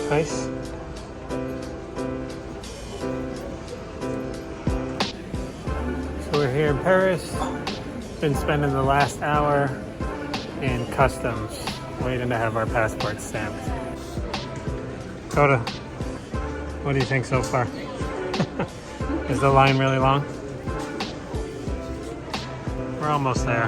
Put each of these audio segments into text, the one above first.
Nice. So we're here in Paris. Been spending the last hour in customs, waiting to have our passports stamped. Coda, what do you think so far? Is the line really long? We're almost there.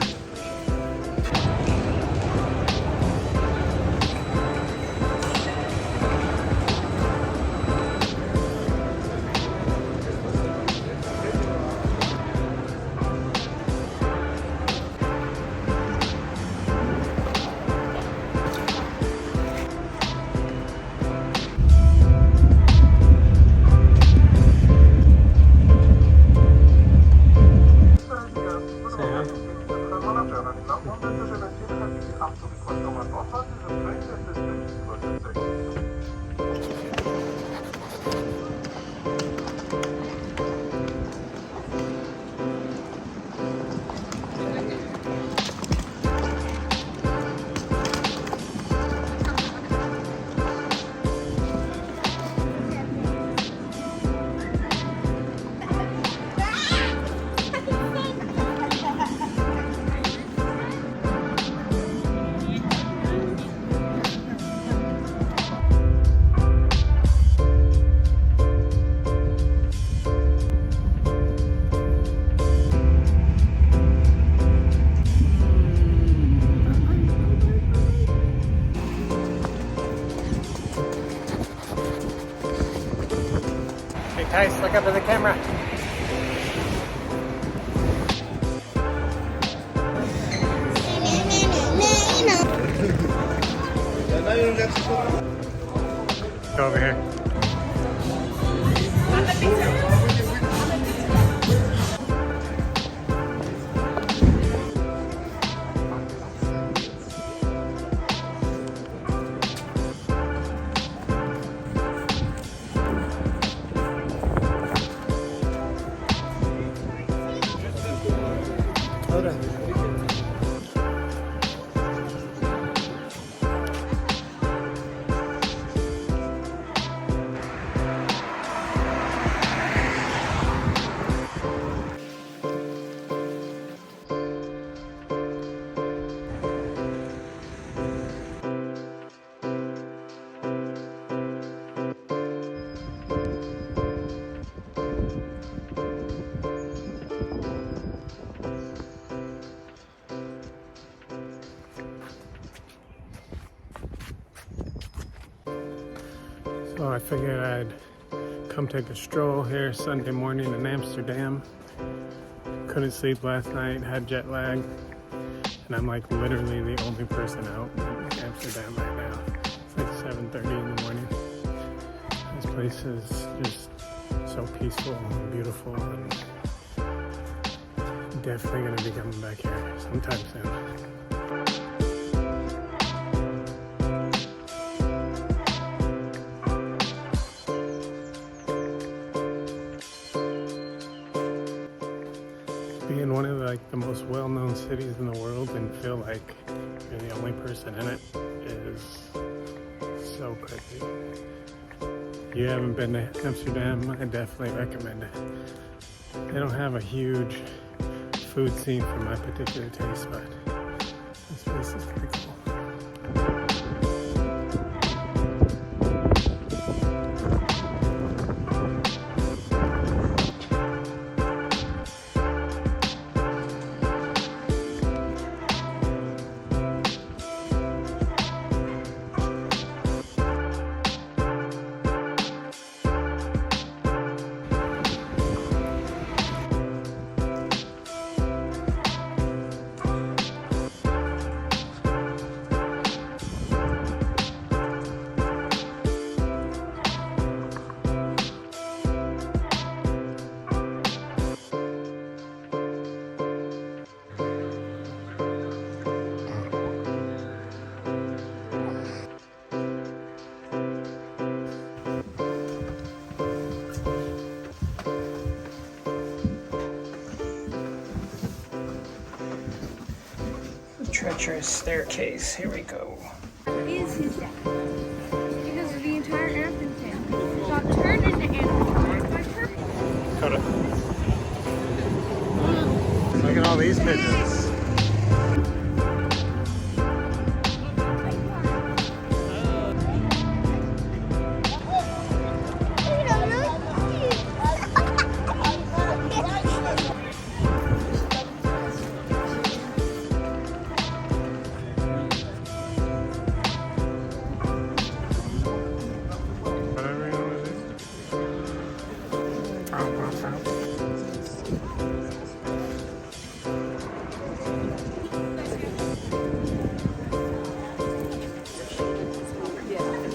Tice, look up at the camera. Go over here. So I figured I'd come take a stroll here Sunday morning in Amsterdam. Couldn't sleep last night, had jet lag, and I'm like literally the only person out in Amsterdam right now. It's like 7:30 in the morning. This place is just so peaceful and beautiful, and definitely gonna be coming back here sometime soon. Be in one of the most well-known cities in the world and feel like you're the only person in it is so crazy. If you haven't been to Amsterdam, I definitely recommend it. They don't have a huge food scene for my particular taste, but this place is pretty cool. Treacherous staircase. Here we go. Is his dad. Because the entire pigeons.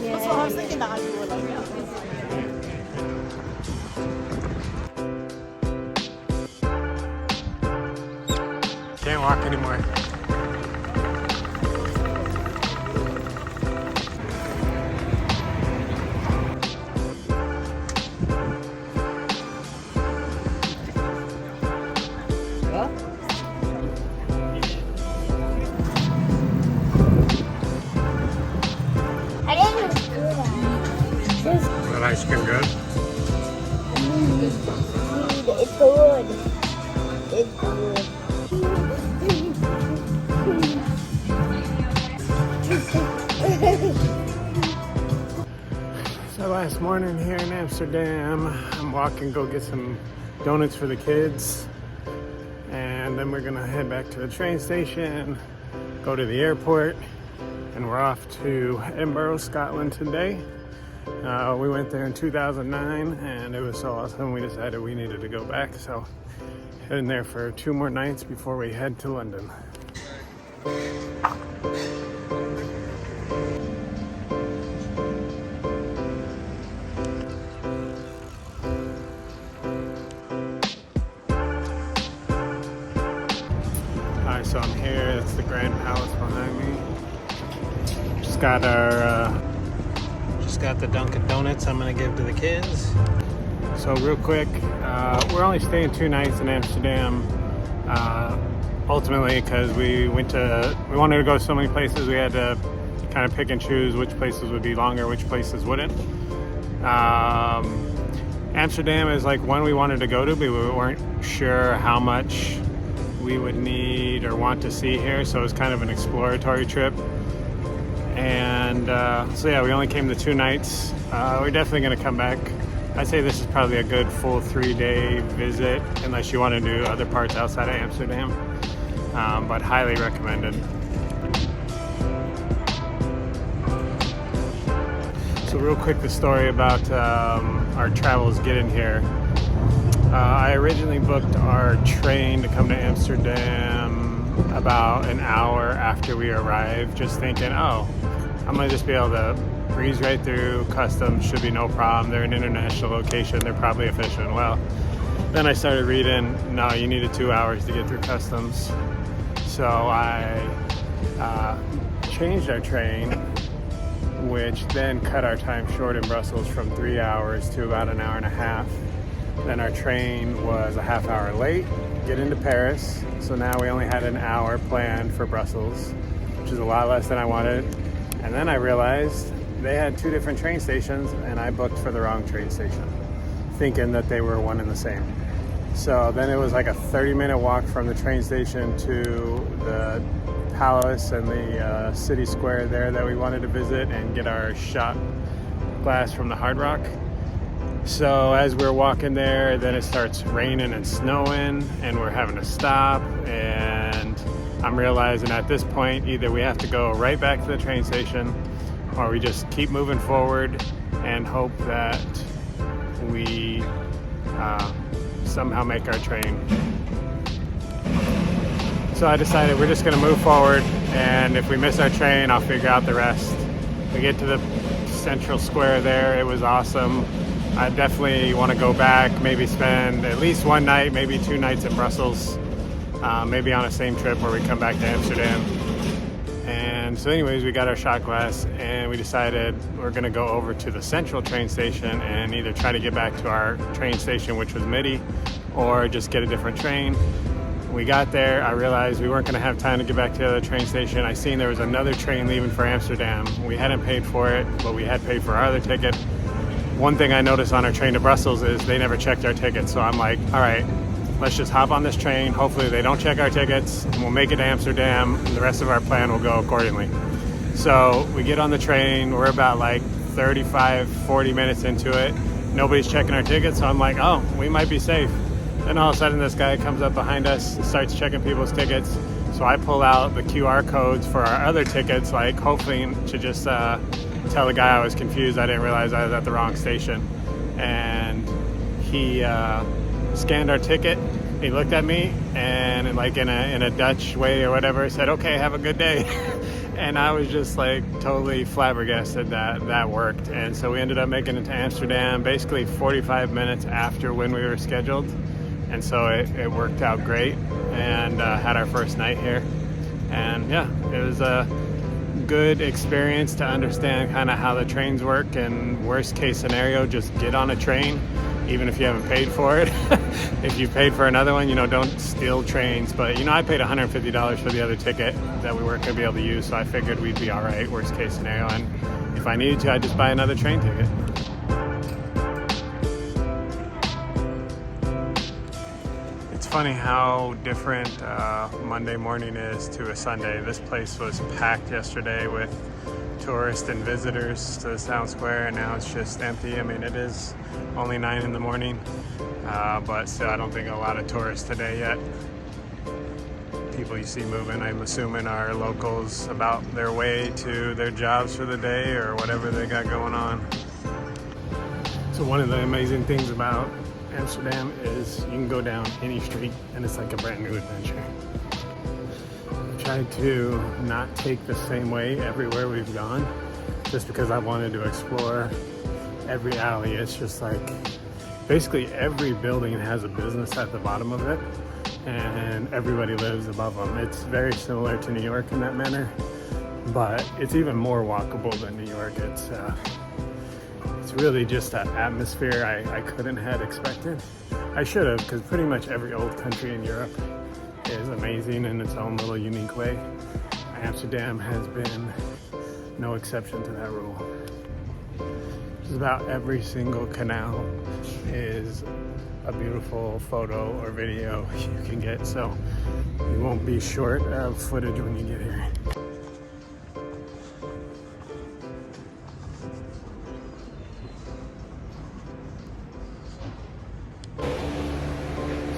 That's what I was thinking that you were like, yeah. Can't walk anymore. That ice cream good? It's good. It's good. So last morning here in Amsterdam, I'm walking, go get some donuts for the kids. And then we're gonna head back to the train station, go to the airport, and we're off to Edinburgh, Scotland today. We went there in 2009 and it was so awesome we decided we needed to go back. So heading there for 2 more nights before we head to London. Alright, so I'm here. That's the Grand Palace behind me. Just got the Dunkin' Donuts I'm gonna give to the kids. So real quick, we're only staying 2 nights in Amsterdam. Ultimately, because we wanted to go so many places, we had to kind of pick and choose which places would be longer, which places wouldn't. Amsterdam is like one we wanted to go to, but we weren't sure how much we would need or want to see here, so it was kind of an exploratory trip. And so yeah, we only came to 2 nights. We're definitely going to come back. I'd say this is probably a good full 3-day visit, unless you want to do other parts outside of Amsterdam, but highly recommended. So real quick, the story about our travels getting here. I originally booked our train to come to Amsterdam about an hour after we arrived, just thinking, oh, I'm gonna just be able to breeze right through customs, should be no problem. They're an international location, they're probably efficient. Well, then I started reading, no, you needed 2 hours to get through customs. So I changed our train, which then cut our time short in Brussels from 3 hours to about an hour and a half. Then our train was a half hour late, get into Paris. So now we only had an hour planned for Brussels, which is a lot less than I wanted. And then I realized they had 2 different train stations and I booked for the wrong train station, thinking that they were one and the same. So then it was like a 30-minute walk from the train station to the palace and the city square there that we wanted to visit and get our shot glass from the Hard Rock. So as we're walking there, then it starts raining and snowing and we're having to stop, and I'm realizing at this point either we have to go right back to the train station or we just keep moving forward and hope that we somehow make our train. So I decided we're just gonna move forward, and if we miss our train, I'll figure out the rest. We get to the central square there, it was awesome. I definitely want to go back, maybe spend at least 1 night, maybe 2 nights in Brussels, maybe on a same trip where we come back to Amsterdam. And so anyways, we got our shot glass and we decided we're going to go over to the central train station and either try to get back to our train station, which was Midi, or just get a different train. We got there, I realized we weren't going to have time to get back to the other train station. I seen there was another train leaving for Amsterdam. We hadn't paid for it, but we had paid for our other ticket. One thing I noticed on our train to Brussels is they never checked our ticket. So I'm like, all right, let's just hop on this train. Hopefully they don't check our tickets and we'll make it to Amsterdam, and the rest of our plan will go accordingly. So we get on the train, we're about like 35-40 minutes into it. Nobody's checking our tickets, so I'm like, oh, we might be safe. Then all of a sudden this guy comes up behind us and starts checking people's tickets. So I pull out the QR codes for our other tickets, like hoping to just tell the guy I was confused. I didn't realize I was at the wrong station. And he scanned our ticket. He looked at me and like in a Dutch way or whatever, said, okay, have a good day. And I was just like totally flabbergasted that worked. And so we ended up making it to Amsterdam basically 45 minutes after when we were scheduled. And so it worked out great, and had our first night here. And yeah, it was a good experience to understand kind of how the trains work, and worst case scenario, just get on a train, even if you haven't paid for it. If you paid for another one, don't steal trains. But I paid $150 for the other ticket that we weren't going to be able to use, so I figured we'd be all right, worst case scenario. And if I needed to, I'd just buy another train ticket. It's funny how different Monday morning is to a Sunday. This place was packed yesterday with tourists and visitors to the town square, and now it's just empty. I mean, it is only 9 in the morning, but still I don't think a lot of tourists today yet. People you see moving, I'm assuming, are locals about their way to their jobs for the day or whatever they got going on. So one of the amazing things about Amsterdam is you can go down any street and it's like a brand new adventure. I tried to not take the same way everywhere we've gone, just because I wanted to explore every alley. It's just like basically every building has a business at the bottom of it, and everybody lives above them. It's very similar to New York in that manner, but it's even more walkable than New York. It's really just an atmosphere I couldn't have expected. I should have, because pretty much every old country in Europe is amazing in its own little unique way. Amsterdam has been no exception to that rule. Just about every single canal is a beautiful photo or video you can get, so you won't be short of footage when you get here.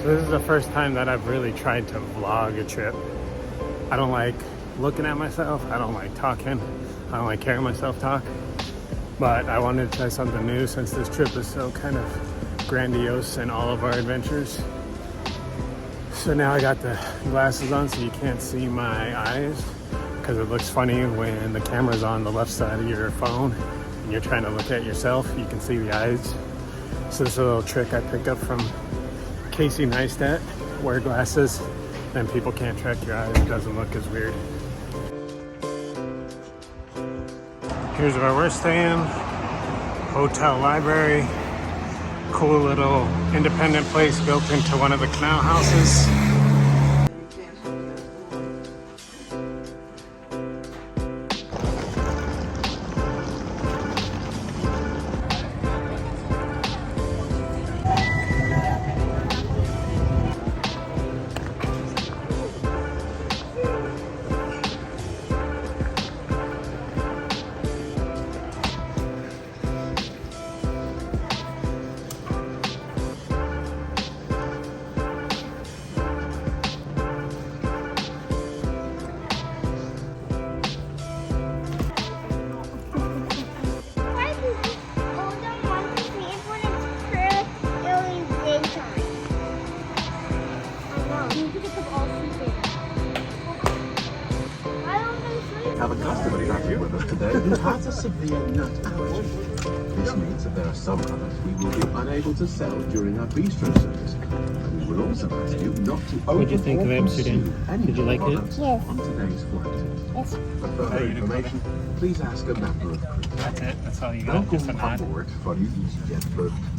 So this is the first time that I've really tried to vlog a trip. I don't like looking at myself, I don't like talking, I don't like hearing myself talk, but I wanted to try something new since this trip is so kind of grandiose in all of our adventures. So now I got the glasses on so you can't see my eyes, because it looks funny when the camera's on the left side of your phone and you're trying to look at yourself, you can see the eyes. So this is a little trick I picked up from Casey Neistat. Wear glasses, then people can't track your eyes. It doesn't look as weird. Here's where we're staying. Hotel library. Cool little independent place built into one of the canal houses. Have a customer traveling with us today who has a severe nut allergy. This means that there are some products we will be unable to sell during our bistro service. And we will also ask you not to open What'd you think of Amsterdam? Did you like it? Yes. On today's flight. Yes. For further information, please ask a member of the crew. That's it. That's all you got. Just Welkom an ad. aan boord van uw EasyJet vlucht